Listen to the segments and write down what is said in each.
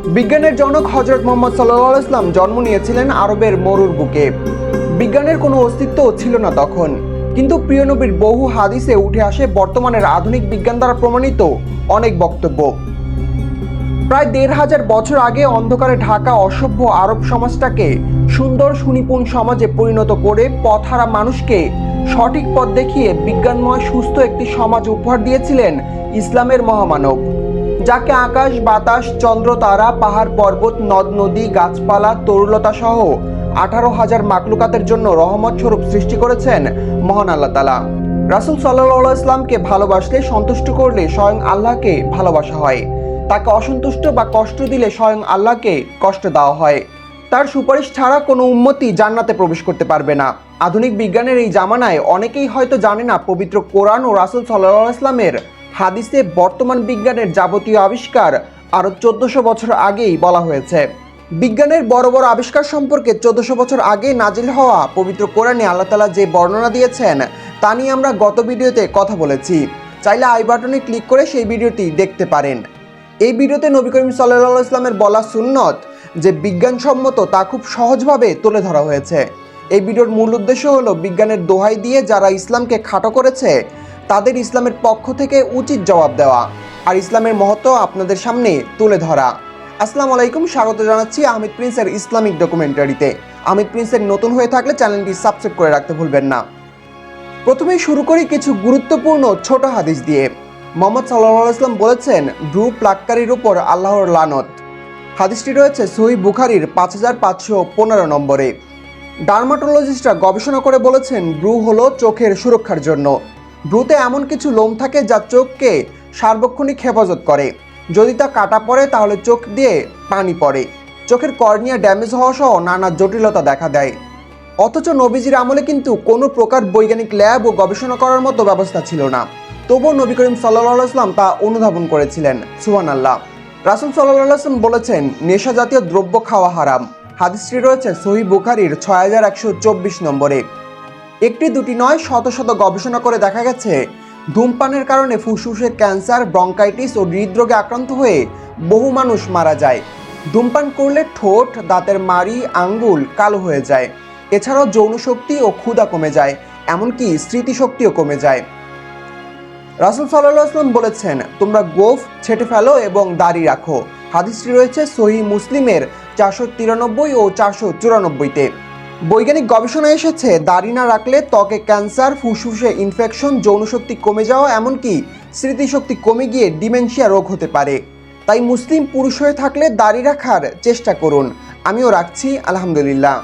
বিজ্ঞানের জনক হযরত মুহাম্মদ সাল্লাল্লাহু আলাইহি ওয়াসাল্লাম জন্ম নিয়েছিলেন আরবের মরুর বুকে। বিজ্ঞানের কোনো অস্তিত্ব ছিল না তখন, কিন্তু প্রিয় নবীর বহু হাদিসে উঠে আসে বর্তমানের আধুনিক বিজ্ঞান দ্বারা প্রমাণিত অনেক বক্তব্য। প্রায় ১৫০০ বছর আগে অন্ধকারে ঢাকা অসভ্য আরব সমাজটাকে সুন্দর সুনিপুণ সমাজে পরিণত করে পথহারা মানুষকে সঠিক পথ দেখিয়ে বিজ্ঞানময় সুস্থ একটি সমাজ উপহার দিয়েছিলেন ইসলামের মহামানব, যাকে আকাশ বাতাস চন্দ্র তারা পাহাড় পর্বত নদ নদী গাছপালা তরুলতা সহ ১৮,০০০ মাকলুকাতের জন্য রহমত স্বরূপ সৃষ্টি করেছেন মহান আল্লাহ তাআলা। রাসূল সাল্লাল্লাহু আলাইহি ওয়াসাল্লামকে ভালোবাসলে সন্তুষ্ট করলে স্বয়ং আল্লাহকে ভালোবাসা হয়, তাকে অসন্তুষ্ট বা কষ্ট দিলে স্বয়ং আল্লাহকে কষ্ট দেওয়া হয়। তার সুপারিশ ছাড়া কোনো উম্মতি জান্নাতে প্রবেশ করতে পারবে না। আধুনিক বিজ্ঞানের এই জামানায় অনেকেই হয়তো জানে না পবিত্র কোরআন ও রাসূল সাল্লাল্লাহু আলাইহি ওয়াসাল্লামের হাদিসে বর্তমান বিজ্ঞানের যাবতীয় আবিষ্কার আরও ১৪০০ বছর আগেই বলা হয়েছে। বিজ্ঞানের বড় বড় আবিষ্কার সম্পর্কে ১৪০০ বছর আগে নাজিল হওয়া পবিত্র কোরআনে আল্লাহ তাআলা যে বর্ণনা দিয়েছেন তা নিয়ে আমরা গত ভিডিওতে কথা বলেছি। চাইলে আই বাটনে ক্লিক করে সেই ভিডিওটি দেখতে পারেন। এই ভিডিওতে নবী করিম সাল্লাল্লাহু আলাইহি ওয়াসাল্লামের বলা সুন্নত যে বিজ্ঞানসম্মত তা খুব সহজভাবে তুলে ধরা হয়েছে। এই ভিডিওর মূল উদ্দেশ্য হলো বিজ্ঞানের দোহাই দিয়ে যারা ইসলামকে খাটো করেছে তাদের ইসলামের পক্ষ থেকে উচিত জবাব দেওয়া আর ইসলামের মহত্ব আপনাদের সামনে তুলে ধরা। আসসালামু আলাইকুম, স্বাগত জানাচ্ছি আহমেদ প্রিন্সের ইসলামিক ডকুমেন্টারিতে। আহমেদ প্রিন্সের নতুন হয়ে থাকলে চ্যানেলটি সাবস্ক্রাইব করে রাখতে ভুলবেন না। প্রথমেই শুরু করি কিছু গুরুত্বপূর্ণ ছোট হাদিস দিয়ে। মুহাম্মদ সাল্লাল্লাহু আলাইহি ওয়াসাল্লাম বলেছেন, ভ্রু প্লাক্কারির উপর আল্লাহর লানত। হাদিসটি রয়েছে সহিহ বুখারীর ৫৫১৫ নম্বরে। ডার্মাটোলজিস্টরা গবেষণা করে বলেছেন ভ্রু হলো চোখের সুরক্ষার জন্য। ভ্রুতে এমন কিছু লোম থাকে যা চোখকে সার্বক্ষণিক হেফাজত করে। যদি তা কাটা পড়ে তাহলে চোখ দিয়ে পানি পড়ে, চোখের কর্নিয়া ড্যামেজ হওয়া সহ নানা জটিলতা দেখা দেয়। অথচ নবীজির আমলে কিন্তু কোনো প্রকার বৈজ্ঞানিক ল্যাব ও গবেষণা করার মতো ব্যবস্থা ছিল না, তবুও নবী করিম সাল্লাল্লাহু আলাইহি ওয়াসাল্লাম তা অনুধাবন করেছিলেন। সুবহানাল্লাহ। রাসূল সাল্লাল্লাহু আলাইহি ওয়াসাল্লাম বলেছেন, নেশা জাতীয় দ্রব্য খাওয়া হারাম। হাদিসটি রয়েছে সহিহ বুখারীর ৬১২৪ নম্বরে। একটি দুটি নয়, শত শত গবেষণা করে দেখা গেছে ধূমপানের কারণে ফুসফুসের ক্যান্সার, ব্রঙ্কাইটিস ও হৃদরোগে আক্রান্ত হয়ে বহু মানুষ মারা যায়। ধূমপান করলে ঠোঁট, দাঁতের মাড়ি, আঙ্গুল কালো হয়ে যায়। এছাড়াও যৌন শক্তি ও ক্ষুধা কমে যায়, এমনকি স্মৃতিশক্তিও কমে যায়। রাসূল সাল্লাল্লাহু আলাইহি ওয়াসাল্লাম বলেছেন, তোমরা গোঁফ ছেঁটে ফেলো এবং দাড়ি রাখো। হাদিসটি রয়েছে সহিহ মুসলিমের ৪৯৩ ও ৪৯৪তে। বৈজ্ঞানিক গবেষণায় এসেছে দাড়ি না রাখলে ত্বকে ক্যান্সার, ফুসফুসে ইনফেকশন, যৌনশক্তি কমে যাওয়া, এমনকি স্মৃতিশক্তি কমে গিয়ে ডিমেনশিয়া রোগ হতে পারে। তাই মুসলিম পুরুষ হয়ে থাকলে দাড়ি রাখার চেষ্টা করুন। আমিও রাখছি, আলহামদুলিল্লাহ।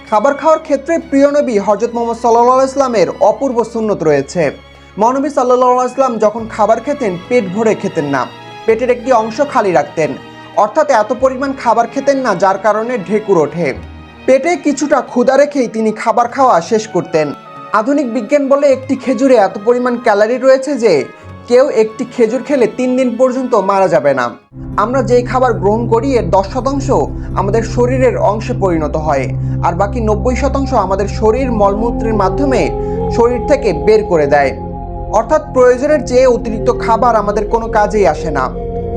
খাবার খাওয়ার ক্ষেত্রে প্রিয় নবী হযরত মুহাম্মদ সাল্লাল্লাহু আলাইহি ওয়াসাল্লামের অপূর্ব সুন্নত রয়েছে। মহানবী সাল্লাল্লাহু আলাইহি ওয়াসাল্লাম যখন খাবার খেতেন পেট ভরে খেতেন না, পেটের একটি অংশ খালি রাখতেন। অর্থাৎ এত পরিমাণ খাবার খেতেন না যার কারণে ঢেকুর ওঠে। পেটে কিছুটা ক্ষুধা রেখেই তিনি খাবার খাওয়া শেষ করতেন। আধুনিক বিজ্ঞান বলে একটি খেজুরে এত পরিমাণ ক্যালোরি রয়েছে যে কেউ একটি খেজুর খেলে ৩ দিন পর্যন্ত মারা যাবে না। আমরা যেই খাবার গ্রহণ করি এর ১০% আমাদের শরীরের অংশে পরিণত হয়, আর বাকি ৯০% আমাদের শরীর মলমূত্রের মাধ্যমে শরীর থেকে বের করে দেয়। অর্থাৎ প্রয়োজনের চেয়ে অতিরিক্ত খাবার আমাদের কোনো কাজেই আসে না।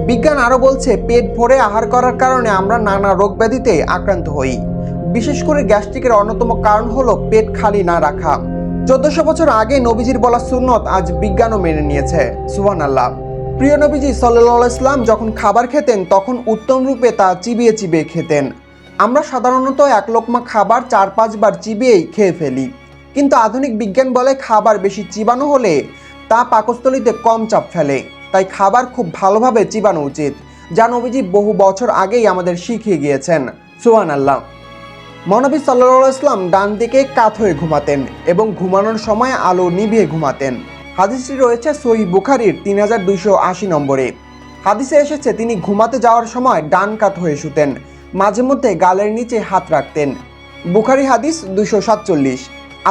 বিজ্ঞান আরও বলছে পেট ভরে আহার করার কারণে আমরা নানা রোগ ব্যাধিতে আক্রান্ত হই। বিশেষ করে গ্যাস্ট্রিকের অন্যতম কারণ হলো পেট খালি না রাখা। ১৪০০ বছর আগে নবীজির বলা সুন্নত আজ বিজ্ঞানও মেনে নিয়েছে। সুবহানাল্লাহ। প্রিয় নবীজি সাল্লাল্লাহু আলাইহি ওয়াসাল্লাম যখন খাবার খেতেন তখন উত্তম রূপে তা চিবিয়ে চিবিয়ে খেতেন। আমরা সাধারণত এক লোকমা খাবার ৪-৫ বার চিবিয়েই খেয়ে ফেলি, কিন্তু আধুনিক বিজ্ঞান বলে খাবার বেশি চিবানো হলে তা পাকস্থলীতে কম চাপ ফেলে। তাই খাবার খুব ভালোভাবে চিবানো উচিত, যা নবীজি বহু বছর আগেই আমাদের শিখিয়ে গিয়েছেন। সুবহানাল্লাহ। মহানবী সাল্লাল্লাহু আলাইহি ওয়াসাল্লাম ডান দিকে কাত হয়ে ঘুমাতেন এবং ঘুমানোর সময় আলো নিভিয়ে ঘুমাতেন। হাদিসটি রয়েছে সহিহ বুখারীর ৩২৮০ নম্বরে। হাদিসে এসেছে তিনি ঘুমাতে যাওয়ার সময় ডান কাত হয়ে শুতেন, মাঝে মধ্যে গালের নিচে হাত রাখতেন। বুখারী হাদিস ২৪৭।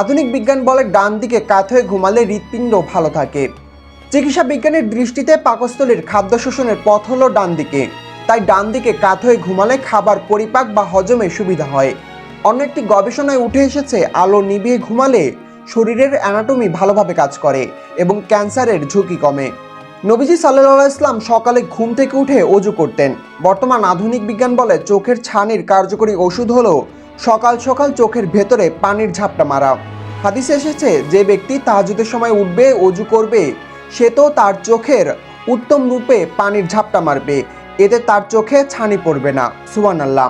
আধুনিক বিজ্ঞান বলে ডান দিকে কাত হয়ে ঘুমালে হৃৎপিণ্ড ভালো থাকে। চিকিৎসা বিজ্ঞানের দৃষ্টিতে পাকস্থলীর খাদ্য শোষণের পথ হলো ডান দিকে, তাই ডান দিকে কাত হয়ে ঘুমালে খাবার পরিপাক বা হজমে সুবিধা হয়। অন্য একটি গবেষণায় উঠে এসেছে আলো নিভিয়ে ঘুমালে শরীরের অ্যানাটমি ভালোভাবে কাজ করে এবং ক্যান্সারের ঝুঁকি কমে। নবীজি সাল্লাল্লাহু আলাইহি ইসলাম সকালে ঘুম থেকে উঠে অজু করতেন। বর্তমান আধুনিক বিজ্ঞান বলে চোখের ছানির কার্যকরী ওষুধ হলো সকাল সকাল চোখের ভেতরে পানির ঝাপটা মারা। হাদিসে এসেছে, যে ব্যক্তি তাহাজ্জুদের সময় উঠবে, অজু করবে, সে তো তার চোখের উত্তম রূপে পানির ঝাপটা মারবে, এতে তার চোখে ছানি পড়বে না। সুবহানাল্লাহ।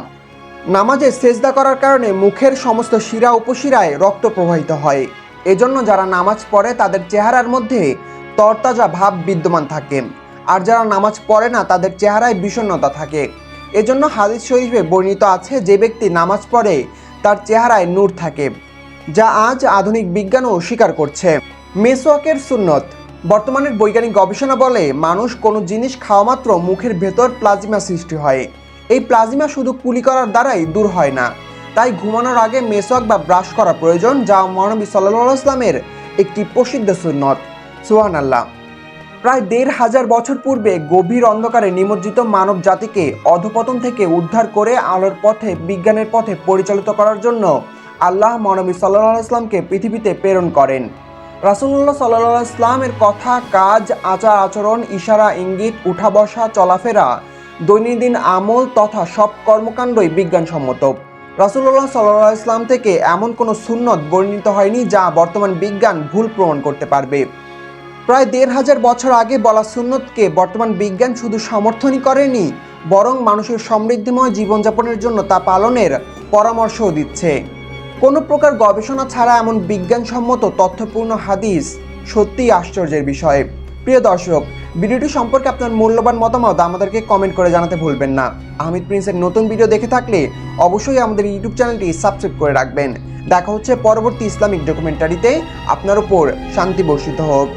নামাজে সেজদা করার কারণে মুখের সমস্ত শিরা উপশিরায় রক্ত প্রবাহিত হয়। এজন্য যারা নামাজ পড়ে তাদের চেহারার মধ্যে তরতাজা ভাব বিদ্যমান থাকে, আর যারা নামাজ পড়ে না তাদের চেহারায় বিষণ্ণতা থাকে। এজন্য হাদিস শরীফে বর্ণিত আছে, যে ব্যক্তি নামাজ পড়ে তার চেহারায় নূর থাকে, যা আজ আধুনিক বিজ্ঞানও স্বীকার করছে। মেসওয়াকের সুন্নত। বর্তমানের বৈজ্ঞানিক গবেষণা বলে, মানুষ কোনো জিনিস খাওয়া মাত্র মুখের ভেতর প্লাজমা সৃষ্টি হয়। এই প্লাজমা শুধু কুলি করার দ্বারাই দূর হয় না, তাই ঘুমানোর আগে মেসওয়াক বা ব্রাশ করা প্রয়োজন, যা মহানবী সাল্লাল্লাহু আলাইহি ওয়াসাল্লামের একটি প্রসিদ্ধ সুন্নত। সুবহানাল্লাহ। প্রায় ১৫০০ বছর পূর্বে গভীর অন্ধকারে নিমজ্জিত মানব জাতিকে অধপতন থেকে উদ্ধার করে আলোর পথে, বিজ্ঞানের পথে পরিচালিত করার জন্য আল্লাহ মহানবী সাল্লাল্লাহু আলাইহি ওয়াসাল্লামকে পৃথিবীতে প্রেরণ করেন। রাসূলুল্লাহ সাল্লাল্লাহু আলাইহি ওয়াসাল্লামের কথা, কাজ, আচার আচরণ, ইশারা, ইঙ্গিত, উঠা বসা, চলাফেরা, দৈনন্দিন আমল তথা সব কর্মকাণ্ডই বিজ্ঞানসম্মত। রাসূলুল্লাহ সাল্লাল্লাহু আলাইহি ওয়াসাল্লাম থেকে এমন কোনো সুন্নত বর্ণিত হয়নি যা বর্তমান বিজ্ঞান ভুল প্রমাণ করতে পারবে। প্রায় ১৫০০ বছর আগে বলা সুন্নতকে বর্তমান বিজ্ঞান শুধু সমর্থনই করেনি, বরং মানুষের সমৃদ্ধিময় জীবনযাপনের জন্য তা পালনের পরামর্শও দিচ্ছে। কোনো প্রকার গবেষণা ছাড়া এমন বিজ্ঞানসম্মত তথ্যপূর্ণ হাদিস সত্যিই আশ্চর্যের বিষয়। প্রিয় দর্শক, ভিডিওটি সম্পর্কে আপনার মূল্যবান মতামত আমাদেরকে কমেন্ট করে জানাতে ভুলবেন না। আহমেদ প্রিন্সের নতুন ভিডিও দেখে থাকলে অবশ্যই আমাদের ইউটিউব চ্যানেলটি সাবস্ক্রাইব করে রাখবেন। দেখা হচ্ছে পরবর্তী ইসলামিক ডকুমেন্টারিতে। আপনার উপর শান্তি বর্ষিত হোক।